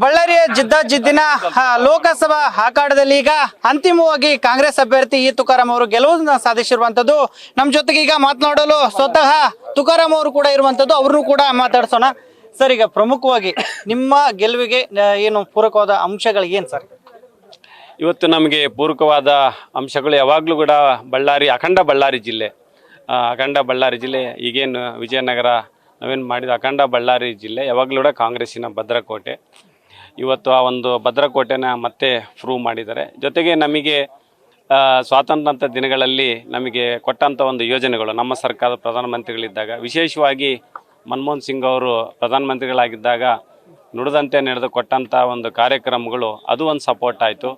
ಬಳ್ಳಾರಿಯ ಜಿದ್ದಿನ ಲೋಕಸಭಾ ಅಖಾಡದಲ್ಲಿ ಈಗ ಅಂತಿಮವಾಗಿ ಕಾಂಗ್ರೆಸ್ ಅಭ್ಯರ್ಥಿ ಇ ತುಕಾರಾಂ ಅವರು ಗೆಲುವನ್ನು ಸಾಧಿಸಿರುವಂತದ್ದು. ನಮ್ಮ ಜೊತೆಗೆ ಈಗ ಮಾತನಾಡಲು ಸ್ವತಃ ತುಕಾರಾಂ ಅವರು ಕೂಡ ಇರುವಂತದ್ದು. ಅವ್ರನ್ನೂ ಕೂಡ ಮಾತಾಡ್ಸೋಣ. ಸರ್, ಈಗ ಪ್ರಮುಖವಾಗಿ ನಿಮ್ಮ ಗೆಲುವಿಗೆ ಏನು ಪೂರಕವಾದ ಅಂಶಗಳು ಏನು ಸರ್? ಇವತ್ತು ನಮಗೆ ಪೂರಕವಾದ ಅಂಶಗಳು ಯಾವಾಗಲೂ ಕೂಡ ಅಖಂಡ ಬಳ್ಳಾರಿ ಜಿಲ್ಲೆ ಈಗೇನು ವಿಜಯನಗರ ನಾವೇನು ಮಾಡಿದ ಅಖಂಡ ಬಳ್ಳಾರಿ ಜಿಲ್ಲೆ ಯಾವಾಗಲೂ ಕೂಡ ಕಾಂಗ್ರೆಸ್ಸಿನ ಭದ್ರಕೋಟೆ. ಇವತ್ತು ಆ ಒಂದು ಭದ್ರಕೋಟೆನ ಮತ್ತೆ ಪ್ರೂವ್ ಮಾಡಿದ್ದಾರೆ. ಜೊತೆಗೆ ನಮಗೆ ಸ್ವಾತಂತ್ರ್ಯ ದಿನಗಳಲ್ಲಿ ನಮಗೆ ಕೊಟ್ಟಂಥ ಒಂದು ಯೋಜನೆಗಳು ನಮ್ಮ ಸರ್ಕಾರದ ಪ್ರಧಾನಮಂತ್ರಿಗಳಿದ್ದಾಗ, ವಿಶೇಷವಾಗಿ ಮನಮೋಹನ್ ಸಿಂಗ್ ಅವರು ಪ್ರಧಾನಮಂತ್ರಿಗಳಾಗಿದ್ದಾಗ ನುಡಿದಂತೆ ನಡೆದು ಕೊಟ್ಟಂಥ ಒಂದು ಕಾರ್ಯಕ್ರಮಗಳು ಅದು ಒಂದು ಸಪೋರ್ಟ್ ಆಯಿತು.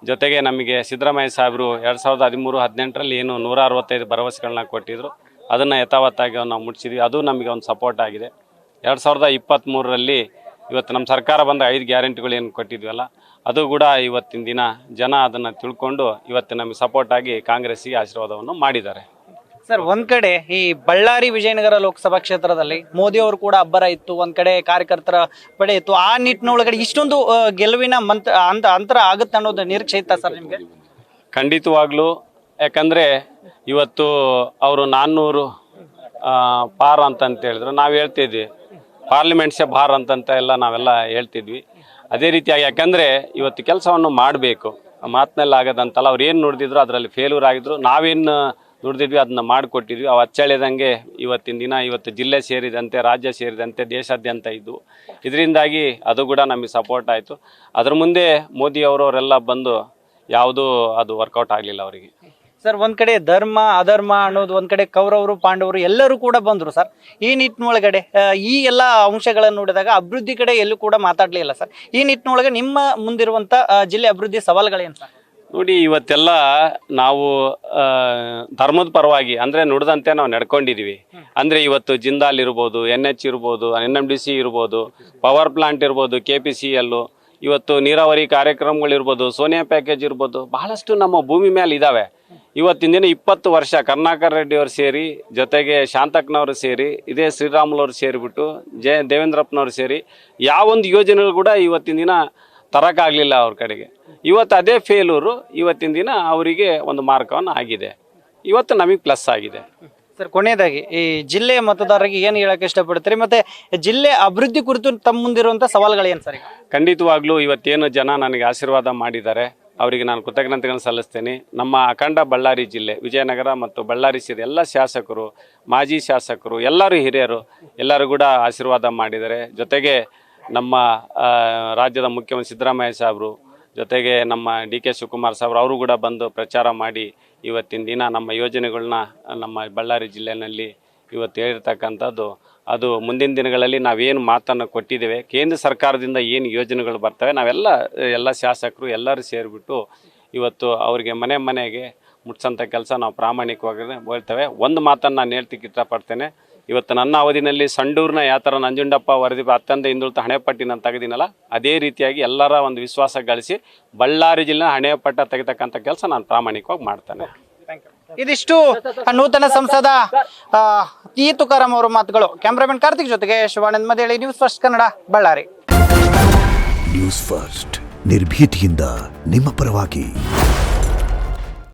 ಜೊತೆಗೆ ನಮಗೆ ಸಿದ್ದರಾಮಯ್ಯ ಸಾಹೇಬರು 2013-18ರಲ್ಲಿ ಏನು 165 ಭರವಸೆಗಳನ್ನ ಕೊಟ್ಟಿದ್ದರು, ಅದನ್ನು ಯಥಾವತ್ತಾಗಿ ನಾವು ಮುಟ್ಟಿಸಿದ್ವಿ. ಅದು ನಮಗೆ ಒಂದು ಸಪೋರ್ಟ್ ಆಗಿದೆ. 2023ರಲ್ಲಿ ಇವತ್ತು ನಮ್ಮ ಸರ್ಕಾರ ಬಂದ 5 ಗ್ಯಾರಂಟಿಗಳು ಏನು ಕೊಟ್ಟಿದ್ವಲ್ಲ, ಅದು ಕೂಡ ಇವತ್ತಿನ ದಿನ ಜನ ಅದನ್ನು ತಿಳ್ಕೊಂಡು ಇವತ್ತು ನಮಗೆ ಸಪೋರ್ಟ್ ಆಗಿ ಕಾಂಗ್ರೆಸ್ಸಿಗೆ ಆಶೀರ್ವಾದವನ್ನು ಮಾಡಿದ್ದಾರೆ. ಸರ್, ಒಂದ್ ಕಡೆ ಈ ಬಳ್ಳಾರಿ ವಿಜಯನಗರ ಲೋಕಸಭಾ ಕ್ಷೇತ್ರದಲ್ಲಿ ಮೋದಿ ಅವರು ಕೂಡ ಅಬ್ಬರ ಇತ್ತು, ಒಂದ್ ಕಡೆ ಕಾರ್ಯಕರ್ತರ ಪಡೆ ಇತ್ತು. ಆ ನಿಟ್ಟಿನೊಳಗಡೆ ಇಷ್ಟೊಂದು ಗೆಲುವಿನ ಅಂತರ ಆಗುತ್ತೆ ಅನ್ನೋದು ನಿರೀಕ್ಷೆ ಇತ್ತಾ ಸರ್ ನಿಮಗೆ? ಖಂಡಿತವಾಗ್ಲೂ. ಯಾಕಂದರೆ ಇವತ್ತು ಅವರು 400 ಪಾರ್ ಅಂತಂತ ಹೇಳಿದ್ರು. ನಾವು ಹೇಳ್ತಿದ್ವಿ ಪಾರ್ಲಿಮೆಂಟ್ಸೇ ಭಾರ್ ಅಂತಂತ ನಾವೆಲ್ಲ ಹೇಳ್ತಿದ್ವಿ. ಅದೇ ರೀತಿಯಾಗಿ ಯಾಕಂದರೆ ಇವತ್ತು ಕೆಲಸವನ್ನು ಮಾಡಬೇಕು, ಮಾತಿನಲ್ಲಿ ಆಗೋದಂತಲ್ಲ. ಅವ್ರು ಏನು ನುಡಿದಿದ್ರು ಅದರಲ್ಲಿ ಫೇಲ್ಯೂರ್ ಆಗಿದ್ರು. ನಾವೇನು ನುಡಿದಿದ್ವಿ ಅದನ್ನ ಮಾಡಿಕೊಟ್ಟಿದ್ವಿ. ಅವು ಅಚ್ಚಳಿದಂಗೆ ಇವತ್ತಿನ ದಿನ ಇವತ್ತು ಜಿಲ್ಲೆ ಸೇರಿದಂತೆ ರಾಜ್ಯ ಸೇರಿದಂತೆ ದೇಶಾದ್ಯಂತ ಇದ್ವು. ಇದರಿಂದಾಗಿ ಅದು ಕೂಡ ನಮಗೆ ಸಪೋರ್ಟ್ ಆಯಿತು. ಅದ್ರ ಮುಂದೆ ಮೋದಿ ಅವರೆಲ್ಲ ಬಂದು ಯಾವುದೂ ಅದು ವರ್ಕೌಟ್ ಆಗಲಿಲ್ಲ ಅವರಿಗೆ. ಸರ್, ಒಂದ್ ಕಡೆ ಧರ್ಮ ಅಧರ್ಮ ಅನ್ನೋದು, ಒಂದ್ ಕಡೆ ಕೌರವರು ಪಾಂಡವರು ಎಲ್ಲರೂ ಕೂಡ ಬಂದರು ಸರ್. ಈ ನಿಟ್ಟಿನೊಳಗಡೆ ಈ ಎಲ್ಲ ಅಂಶಗಳನ್ನು ನೋಡಿದಾಗ ಅಭಿವೃದ್ಧಿ ಕಡೆ ಎಲ್ಲೂ ಕೂಡ ಮಾತಾಡಲಿಲ್ಲ ಸರ್. ಈ ನಿಟ್ಟಿನೊಳಗೆ ನಿಮ್ಮ ಮುಂದಿರುವಂಥ ಜಿಲ್ಲೆ ಅಭಿವೃದ್ಧಿ ಸವಾಲುಗಳೇನು ಸರ್? ನೋಡಿ, ಇವತ್ತೆಲ್ಲ ನಾವು ಧರ್ಮದ ಪರವಾಗಿ ಅಂದರೆ ನುಡಿದಂತೆ ನಾವು ನಡ್ಕೊಂಡಿದ್ದೀವಿ. ಅಂದರೆ ಇವತ್ತು ಜಿಂದಾಲ್ ಇರ್ಬೋದು, NH ಇರ್ಬೋದು, NMDC ಇರ್ಬೋದು, ಪವರ್ ಪ್ಲಾಂಟ್ ಇರ್ಬೋದು, KPCL, ಇವತ್ತು ನೀರಾವರಿ ಕಾರ್ಯಕ್ರಮಗಳಿರ್ಬೋದು, ಸೋನಿಯಾ ಪ್ಯಾಕೇಜ್ ಇರ್ಬೋದು, ಬಹಳಷ್ಟು ನಮ್ಮ ಭೂಮಿ ಮೇಲೆ ಇದ್ದಾವೆ. ಇವತ್ತಿನ ದಿನ 20 ವರ್ಷ ಕರುಣಾಕರ್ ರೆಡ್ಡಿ ಅವರು ಸೇರಿ, ಜೊತೆಗೆ ಶಾಂತಕ್ಕನವರು ಸೇರಿ, ಇದೇ ಶ್ರೀರಾಮುಲವ್ರು ಸೇರಿಬಿಟ್ಟು ದೇವೇಂದ್ರಪ್ಪನವ್ರು ಸೇರಿ ಯಾವೊಂದು ಯೋಜನೆಗಳು ಕೂಡ ಇವತ್ತಿನ ದಿನ ತರೋಕ್ಕಾಗಲಿಲ್ಲ ಅವ್ರ ಕಡೆಗೆ. ಇವತ್ತು ಅದೇ ಫೇಲೂರು ಇವತ್ತಿನ ದಿನ ಅವರಿಗೆ ಒಂದು ಮಾರ್ಕವನ್ನು ಆಗಿದೆ. ಇವತ್ತು ನಮಗೆ ಪ್ಲಸ್ ಆಗಿದೆ. ಸರ್, ಕೊನೆಯದಾಗಿ ಈ ಜಿಲ್ಲೆಯ ಮತದಾರರಿಗೆ ಏನು ಹೇಳಕ್ಕೆ ಇಷ್ಟಪಡ್ತೀರಿ? ಮತ್ತೆ ಜಿಲ್ಲೆ ಅಭಿವೃದ್ಧಿ ಕುರಿತು ತಮ್ಮ ಮುಂದಿರುವಂಥ ಸವಾಲುಗಳೇನು ಸರ್? ಖಂಡಿತವಾಗ್ಲೂ ಇವತ್ತೇನು ಜನ ನನಗೆ ಆಶೀರ್ವಾದ ಮಾಡಿದ್ದಾರೆ, ಅವರಿಗೆ ನಾನು ಕೃತಜ್ಞತೆಗಳನ್ನು ಸಲ್ಲಿಸ್ತೇನೆ. ನಮ್ಮ ಅಖಂಡ ಬಳ್ಳಾರಿ ಜಿಲ್ಲೆ ವಿಜಯನಗರ ಮತ್ತು ಬಳ್ಳಾರಿ ಸೇರಿ ಎಲ್ಲ ಶಾಸಕರು, ಮಾಜಿ ಶಾಸಕರು, ಎಲ್ಲರೂ ಹಿರಿಯರು ಎಲ್ಲರೂ ಕೂಡ ಆಶೀರ್ವಾದ ಮಾಡಿದ್ದಾರೆ. ಜೊತೆಗೆ ನಮ್ಮ ರಾಜ್ಯದ ಮುಖ್ಯಮಂತ್ರಿ ಸಿದ್ದರಾಮಯ್ಯ ಸಾಹೇಬರು, ಜೊತೆಗೆ ನಮ್ಮ DK ಶಿವಕುಮಾರ್ ಸಾಹೇಬರು ಅವರು ಕೂಡ ಬಂದು ಪ್ರಚಾರ ಮಾಡಿ ಇವತ್ತಿನ ದಿನ ನಮ್ಮ ಯೋಜನೆಗಳನ್ನ ನಮ್ಮ ಬಳ್ಳಾರಿ ಜಿಲ್ಲೆಯಲ್ಲಿ ಇವತ್ತು ಹೇಳಿರ್ತಕ್ಕಂಥದ್ದು, ಅದು ಮುಂದಿನ ದಿನಗಳಲ್ಲಿ ನಾವೇನು ಮಾತನ್ನು ಕೊಟ್ಟಿದ್ದೇವೆ, ಕೇಂದ್ರ ಸರ್ಕಾರದಿಂದ ಏನು ಯೋಜನೆಗಳು ಬರ್ತವೆ, ಎಲ್ಲ ಶಾಸಕರು ಎಲ್ಲರೂ ಸೇರಿಬಿಟ್ಟು ಇವತ್ತು ಅವರಿಗೆ ಮನೆಗೆ ಮುಟ್ಸೋಂಥ ಕೆಲಸ ನಾವು ಪ್ರಾಮಾಣಿಕವಾಗಿ ಹೇಳ್ತೇವೆ. ಒಂದು ಮಾತನ್ನು ನಾನು ಹೇಳ್ತಿಕ್ಕೆ ಇಷ್ಟಪಡ್ತೇನೆ. ಇವತ್ತು ನನ್ನ ಅವಧಿನಲ್ಲಿ ಸಂಡೂರಿನ ಯಾವ ಥರ ನಂಜುಂಡಪ್ಪ ವರದಿ ಅತ್ಯಂತ ಹಿಂದುಳಿದ ಹಣೆಪಟ್ಟಿನ ತೆಗೆದಿನಲ್ಲ, ಅದೇ ರೀತಿಯಾಗಿ ಎಲ್ಲರ ಒಂದು ವಿಶ್ವಾಸ ಗಳಿಸಿ ಬಳ್ಳಾರಿ ಜಿಲ್ಲೆ ಹಣೆಪಟ್ಟ ತೆಗೆತಕ್ಕಂಥ ಕೆಲಸ ನಾನು ಪ್ರಾಮಾಣಿಕವಾಗಿ ಮಾಡ್ತೇನೆ. ಇದಿಷ್ಟು ನೂತನ ಸಂಸದ ಇ ತುಕಾರಾಂ ಅವರ ಮಾತುಗಳು. ಕ್ಯಾಮ್ರಾಮನ್ ಕಾರ್ತಿಕ್ ಜೊತೆಗೆ ಶಿವಾನಂದ್ ಮದೇಳಿ, news first Kannada, Ballari. News first ನಿರ್ಭೀತಿಯಿಂದ ನಿಮ್ಮ ಪರವಾಗಿ.